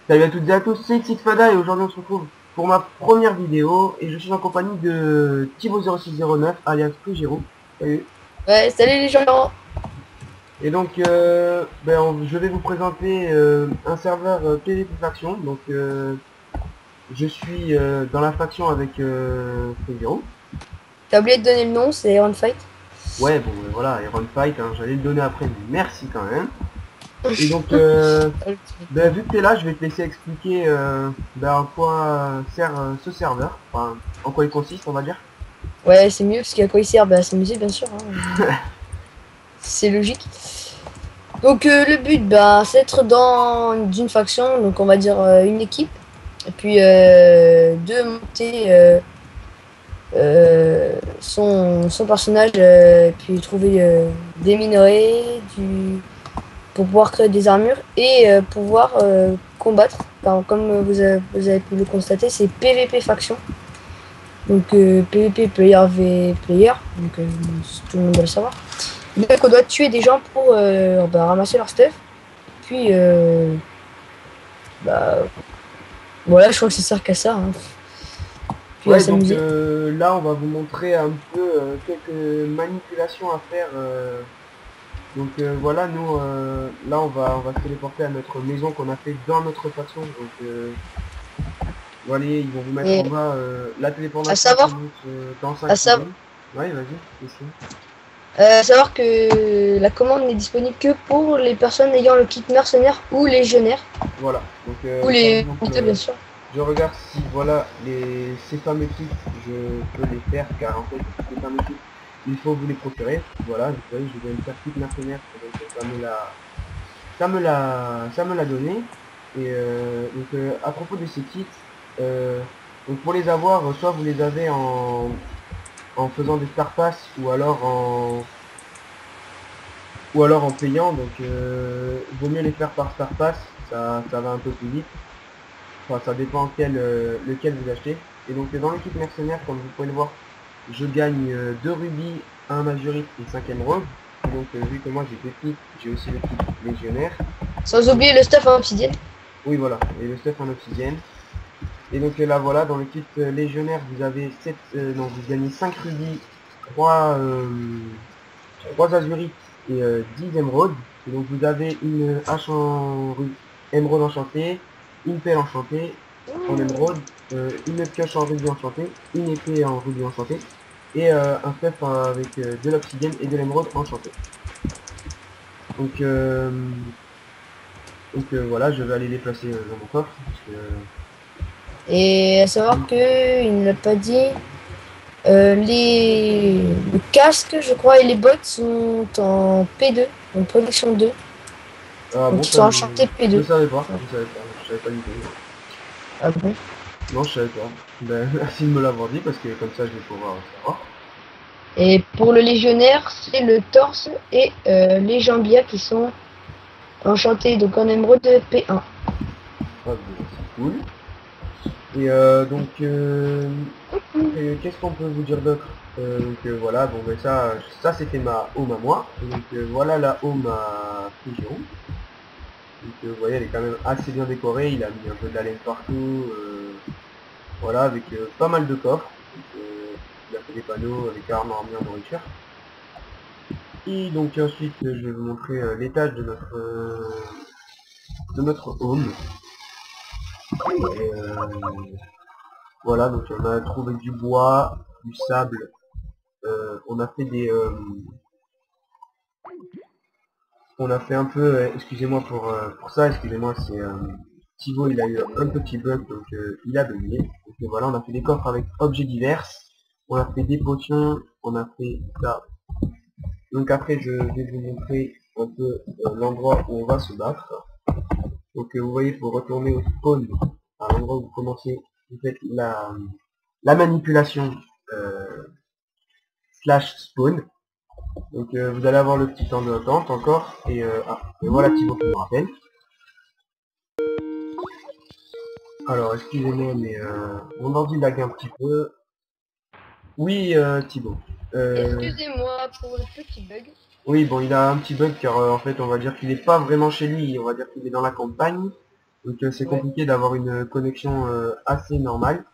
Salut à toutes et à tous, c'est Xfada et aujourd'hui on se retrouve pour ma première vidéo et je suis en compagnie de Thibaut0609 alias Pugiro. Salut. Ouais, salut les gens. Et donc je vais vous présenter un serveur PvP faction. Donc je suis dans la faction avec Pugiro. T'as oublié de donner le nom, c'est Iron Fight. Ouais bon voilà, Iron Fight, hein, j'allais le donner après, mais merci quand même. Et donc vu que t'es là, je vais te laisser expliquer à quoi sert ce serveur, enfin en quoi il consiste on va dire. Ouais, c'est mieux parce qu'à quoi il sert? Bah, s'amuser bien sûr, hein. C'est logique. Donc le but, bah, c'est d'être dans une faction, donc on va dire une équipe, et puis de monter son personnage, et puis trouver des minerais, pour pouvoir créer des armures et pouvoir combattre. Enfin, comme vous avez pu le constater, c'est PVP faction. Donc PVP player v player, donc tout le monde doit le savoir. Donc on doit tuer des gens pour ramasser leur stuff. Puis bah voilà, je crois que ça sert qu'à ça, hein. Puis à Ouais, donc s'amuser. là, on va vous montrer un peu quelques manipulations à faire. Donc voilà, nous, là, on va se téléporter à notre maison qu'on a fait dans notre faction. Donc voilà, ils vont vous mettre en Et bas. La à téléportation savoir, commence dans 5 à savoir, secondes. Ouais, vas-y, ici. savoir que la commande n'est disponible que pour les personnes ayant le kit mercenaire ou légionnaire, Voilà, donc ou par les exemple, unités bien sûr. je regarde si voilà ces fameux kits, je peux les faire car en fait ces fameux kits, il faut vous les procurer. Voilà, vous voyez, je vais me faire kit mercenaire, donc ça me l'a donné. Et à propos de ces kits, donc pour les avoir, soit vous les avez en faisant des star pass ou alors en payant. Donc vaut mieux les faire par star pass, ça va un peu plus vite. Enfin, ça dépend lequel vous achetez. Et donc dans l'équipe mercenaire, comme vous pouvez le voir, je gagne 2 rubis, 1 azurite et 5 émeraudes. Et donc vu que moi j'ai deux kits, j'ai aussi le kit légionnaire. Sans Donc, oublier le stuff en obsidienne. oui voilà, et le stuff en obsidienne. Et donc là voilà, dans le kit légionnaire, vous avez 7, non, vous gagnez 5 rubis, 3 azurites et 10 émeraudes. Et donc vous avez une hache émeraude enchantée, une pelle enchantée en émeraude, une pioche en rubis enchanté, une épée en rubis enchanté, et un stuff avec de l'obsidienne et de l'émeraude enchantée. Donc, voilà, je vais aller les placer dans mon coffre. Parce que, Et à savoir que il ne l'a pas dit, le casque, je crois, et les bottes sont en P2, en production 2. ah bon, Donc ils ça sont enchantés je P2. savais pas, Ouais. je savais pas du tout. Ah bon. Non, je savais pas. Ben, merci de me l'avoir dit parce que comme ça je vais pouvoir savoir. Et pour le légionnaire, c'est le torse et les jambières qui sont enchantés, donc en émeraude P1. Ah, ben, c'est cool. Et qu'est-ce qu'on peut vous dire d'autre? Voilà, bon ben ça c'était ma home à moi. Et donc voilà la home à Pigeon. Donc vous voyez, elle est quand même assez bien décorée, il a mis un peu de la laine partout, voilà, avec pas mal de coffres. Donc, il a fait des panneaux avec armes, armure, nourriture. Et donc ensuite je vais vous montrer l'étage de notre home. Et, voilà, donc on a trouvé du bois, du sable, on a fait on a fait un peu, excusez-moi pour ça, excusez-moi, c'est Thibaut, il a eu un petit bug, donc il a bugué. Donc voilà, on a fait des coffres avec objets divers, on a fait des potions, on a fait ça. Donc après, je vais vous montrer un peu l'endroit où on va se battre. Donc vous voyez, il faut retourner au spawn, à l'endroit où vous commencez, vous faites la manipulation slash spawn. Donc vous allez avoir le petit temps d'attente encore, et voilà Thibaut qui me rappelle. Alors, excusez-moi, mais mon ordi lag un petit peu. Oui, Thibaut. Euh, Excusez-moi pour le petit bug. oui, bon, il a un petit bug car en fait, on va dire qu'il n'est pas vraiment chez lui. On va dire qu'il est dans la campagne. Donc c'est Ouais. compliqué d'avoir une connexion assez normale.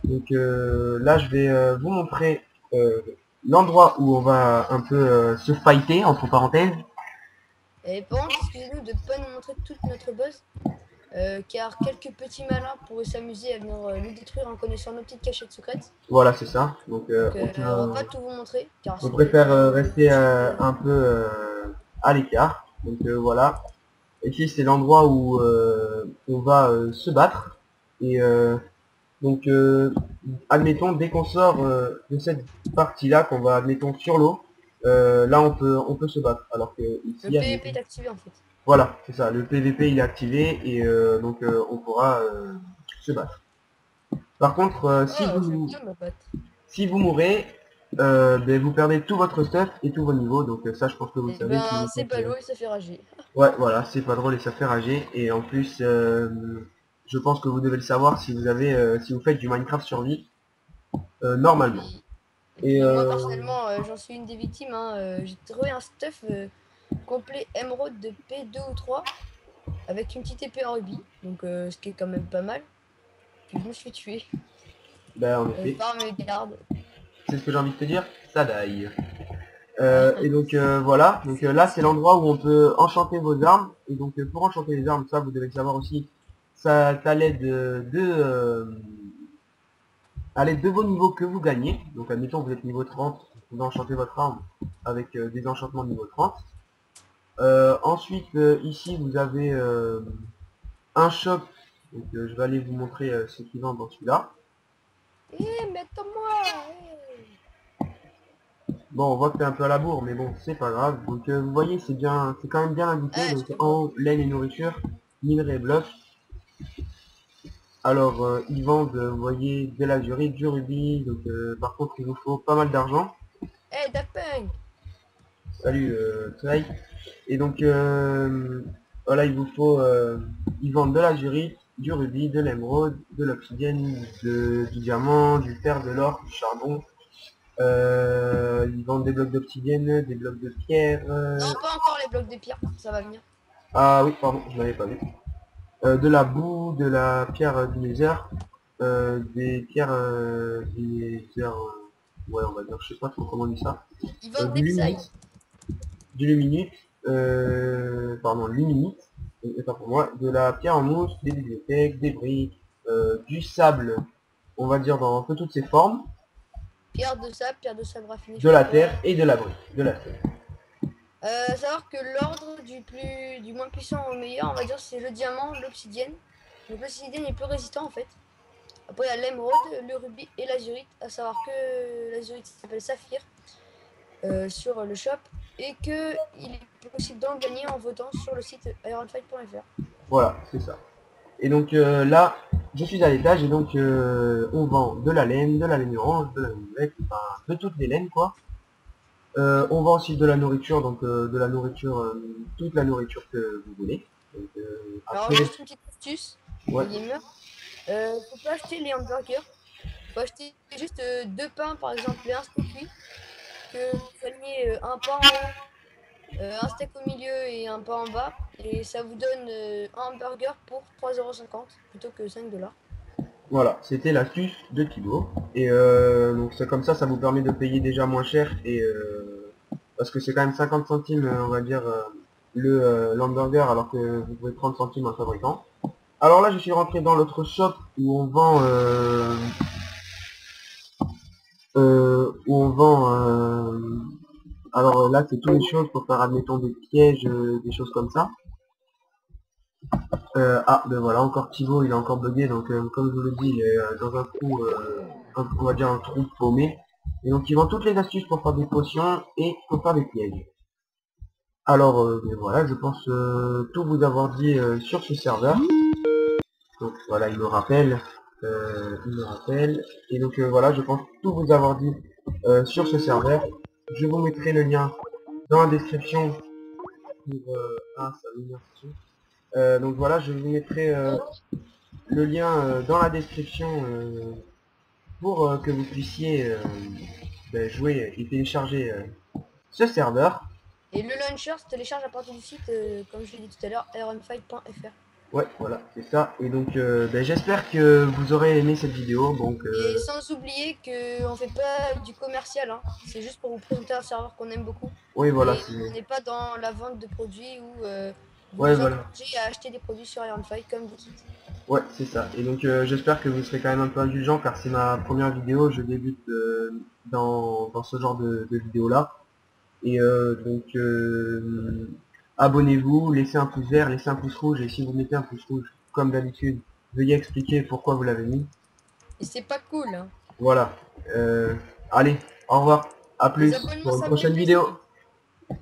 Donc là je vais vous montrer l'endroit où on va un peu se fighter entre parenthèses. Et par contre, excusez-nous de ne pas nous montrer toute notre base, car quelques petits malins pourraient s'amuser à venir nous détruire en connaissant nos petites cachettes secrètes. Voilà, c'est ça. Donc Donc on va pas tout vous montrer, car on ce n'est préfère pas rester utile. un peu à l'écart. Donc voilà. Ici c'est l'endroit où on va se battre. Et donc admettons dès qu'on sort de cette partie là, qu'on va admettons sur l'eau, là on peut se battre. Alors que Le ici PVP admettons. est activé en fait. Voilà, c'est ça. Le PVP il est activé et donc on pourra se battre. Par contre, Oh, j'aime bien me battre. si vous mourrez, ben, vous perdez tout votre stuff et tous vos niveaux. Donc ça, je pense que vous le Et savez. Si ben vous c'est faites, pas l'eau et ça fait rager. ouais, voilà, c'est pas drôle et ça fait rager. Et en plus, je pense que vous devez le savoir si vous avez, si vous faites du Minecraft survie normalement. Oui. Et Et puis moi personnellement, j'en suis une des victimes, hein. J'ai trouvé un stuff complet émeraude de P2 ou 3 avec une petite épée en rubis, donc ce qui est quand même pas mal. Puis je me suis tué ben, en effet, par mes gardes. c'est ce que j'ai envie de te dire. Ça daille. Et donc voilà, donc là c'est l'endroit où on peut enchanter vos armes. Et donc pour enchanter les armes, ça vous devez le savoir aussi, ça à l'aide à l'aide de vos niveaux que vous gagnez. Donc admettons vous êtes niveau 30, vous pouvez enchanter votre arme avec des enchantements de niveau 30. Ensuite ici vous avez un shop, donc je vais aller vous montrer ce qui vend dans celui-là. Eh, mais moi Bon, on voit que t'es un peu à la bourre, mais bon, c'est pas grave. Donc vous voyez, c'est bien, c'est quand même bien indiqué. Ah, Donc en excuse-moi. haut, laine et nourriture, minerais et blocs. Alors ils vendent, vous voyez, de l'azurite, du rubis. Donc par contre, il vous faut pas mal d'argent. Eh, Daft Punk. Salut Trey. Et donc voilà, il vous faut, ils vendent de l'azurite, du rubis, de l'émeraude, de l'obsidienne, du diamant, du fer, de l'or, du charbon. Ils vendent des blocs d'obsidienne, des blocs de pierre. Non, pas encore les blocs de pierre, ça va venir. Ah oui, pardon, je l'avais pas vu. De la boue, de la pierre du nether, des pierres du nether, ouais, on va dire, je sais pas trop comment on dit ça. Ils vendent Du des psy. luminite, du luminite, pardon, luminite, et pas pour moi, de la pierre en mousse, des bibliothèques, des briques, du sable, on va dire dans un peu toutes ses formes, Pierre de sable raffiné, je de sais pas la quoi. terre et de la brique, de la terre. Savoir que l'ordre du moins puissant au meilleur, on va dire, c'est le diamant, l'obsidienne. Donc l'obsidienne est plus résistant en fait. Après il y a l'émeraude, le rubis et l'azurite. À savoir que l'azurite s'appelle saphir sur le shop et que il est possible d'en gagner en votant sur le site ironfight.fr. Voilà, c'est ça. Et donc là, je suis à l'étage et donc on vend de la laine orange, de la laine verte, enfin de toutes les laines quoi. On vend aussi de la nourriture, donc de la nourriture, toute la nourriture que vous voulez. Donc, Alors après, juste une petite astuce, ouais, les gamers, faut pas acheter les hamburgers, faut acheter juste deux pains par exemple et un steak cuit, que vous preniez un pain en haut, un steak au milieu et un pain en bas, et ça vous donne un hamburger pour 3,50 € plutôt que 5 $. voilà, c'était l'astuce de Thibaut. Et donc c'est comme ça vous permet de payer déjà moins cher et parce que c'est quand même 50 centimes, on va dire, l'hamburger alors que vous pouvez 30 centimes en fabricant. Alors là, je suis rentré dans l'autre shop où on vend alors là c'est toutes les choses pour faire admettons des pièges, des choses comme ça. Ah ben voilà, encore Thibaut, il est encore bugué, donc comme je vous le dis, il est dans un trou, on va dire un trou paumé. Et donc il vend toutes les astuces pour faire des potions et pour faire des pièges. Alors ben voilà, je pense tout vous avoir dit sur ce serveur. Donc voilà, il me rappelle. Et donc voilà, je pense tout vous avoir dit sur ce serveur. Je vous mettrai le lien dans la description pour... ah, ça m'énerve. Donc voilà, je vous mettrai le lien dans la description pour que vous puissiez ben, jouer et télécharger ce serveur. Et le launcher se télécharge à partir du site, comme je l'ai dit tout à l'heure, ironfight.fr. Ouais, voilà, c'est ça. Et donc, ben, j'espère que vous aurez aimé cette vidéo. Donc, Et sans oublier que on fait pas du commercial, hein. C'est juste pour vous présenter un serveur qu'on aime beaucoup. oui, voilà, Et c'est... on n'est pas dans la vente de produits ou Ouais, vous voilà. encourager à acheter des produits sur Ironfly comme Geekit. Ouais, c'est ça. Et donc, j'espère que vous serez quand même un peu indulgent, car c'est ma première vidéo. Je débute dans ce genre de vidéo-là. Et donc, abonnez-vous, laissez un pouce vert, laissez un pouce rouge. Et si vous mettez un pouce rouge, comme d'habitude, veuillez expliquer pourquoi vous l'avez mis. Et c'est pas cool, hein. Voilà. Euh, allez, au revoir. À Les plus abonnements, pour une ça fait prochaine plaisir. vidéo.